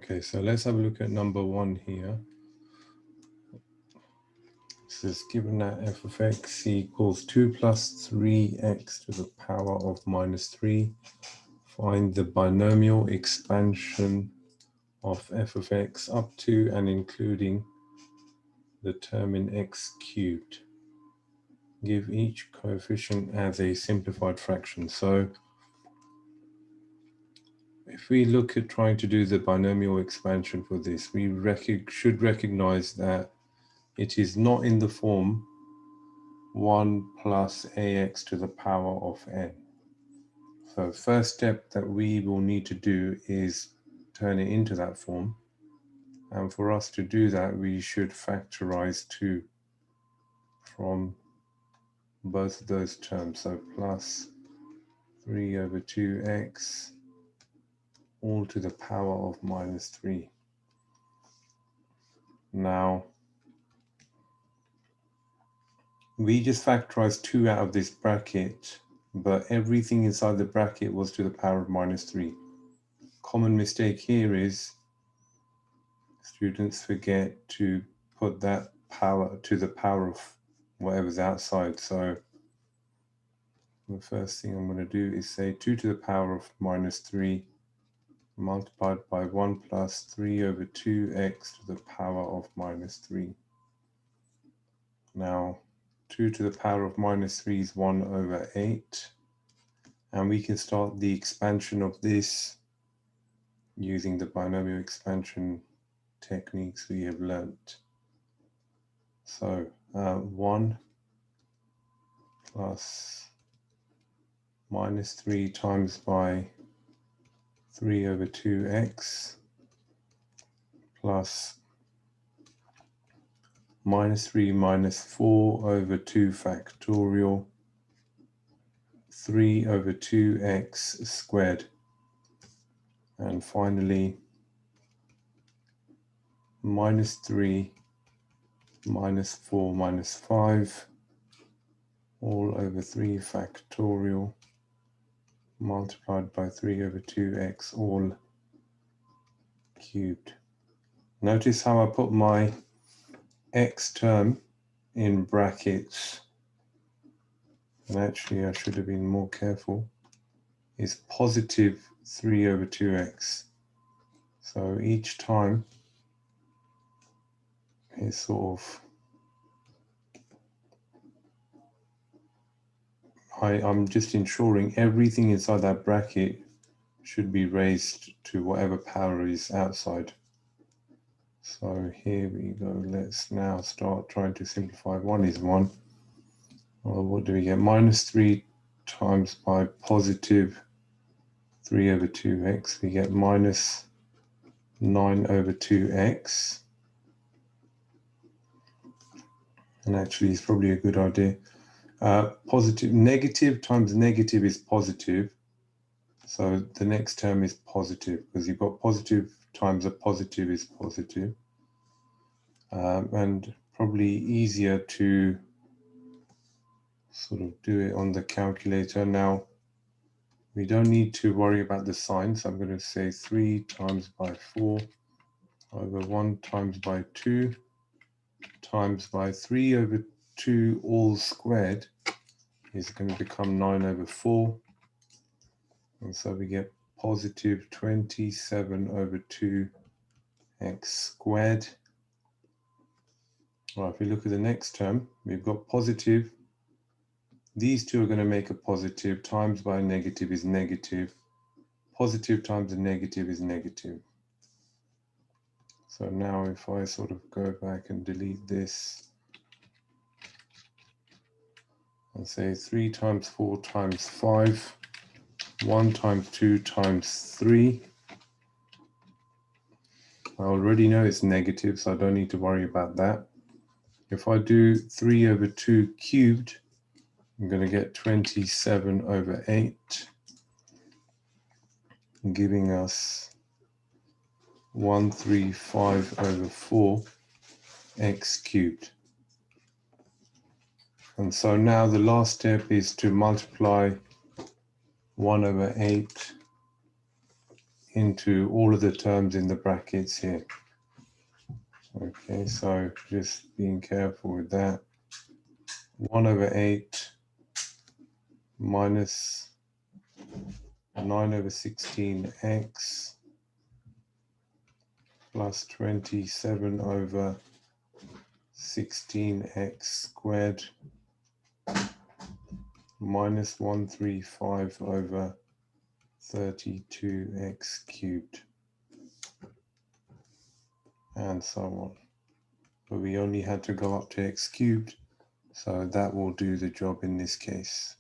Okay, so let's have a look at number 1 here. It says given that f of x equals 2 plus 3x to the power of minus 3, find the binomial expansion of f of x up to and including the term in x cubed. Give each coefficient as a simplified fraction. So if we look at trying to do the binomial expansion for this, we should recognize that it is not in the form 1 plus ax to the power of n. So first step that we will need to do is turn it into that form. And for us to do that, we should factorize 2 from both of those terms. So plus 3 over 2x all to the power of minus 3. Now, we just factorized 2 out of this bracket, but everything inside the bracket was to the power of minus 3. Common mistake here is students forget to put that power to the power of whatever's outside. So the first thing I'm going to do is say 2 to the power of minus 3 multiplied by 1 plus 3 over 2x to the power of minus 3. Now 2 to the power of minus 3 is 1 over 8. And we can start the expansion of this using the binomial expansion techniques we have learnt. So 1 plus minus 3 times by 3 over 2x plus minus 3 minus 4 over 2 factorial 3 over 2x squared, and finally minus 3 minus 4 minus 5 all over 3 factorial multiplied by 3 over 2x all cubed. Notice how I put my x term in brackets, and actually I should have been more careful, is positive 3 over 2x. So each time is sort of, I'm just ensuring everything inside that bracket should be raised to whatever power is outside. So here we go. Let's now start trying to simplify. 1 is 1. Well, what do we get? Minus 3 times by positive 3 over 2x. We get minus 9 over 2x. And actually it's probably a good idea. Positive, negative times negative is positive. So the next term is positive because you've got positive times a positive is positive. And probably easier to sort of do it on the calculator. Now, we don't need to worry about the sign. So I'm going to say 3 times by 4 over 1 times by 2 times by 3 over 2 all squared is going to become 9 over 4. And so we get positive 27 over 2x squared. Well, if we look at the next term, we've got positive. These two are going to make a positive. Times by a negative is negative. Positive times a negative is negative. So now if I sort of go back and delete this and say 3 times 4 times 5, 1 times 2 times 3. I already know it's negative, so I don't need to worry about that. If I do 3 over 2 cubed, I'm going to get 27 over 8, giving us 135 over 4 x cubed. And so now the last step is to multiply 1 over 8 into all of the terms in the brackets here. Okay, so just being careful with that. 1 over 8 minus 9 over 16x plus 27 over 16x squared minus 135 over 32x cubed, and so on. But we only had to go up to x cubed, so that will do the job in this case.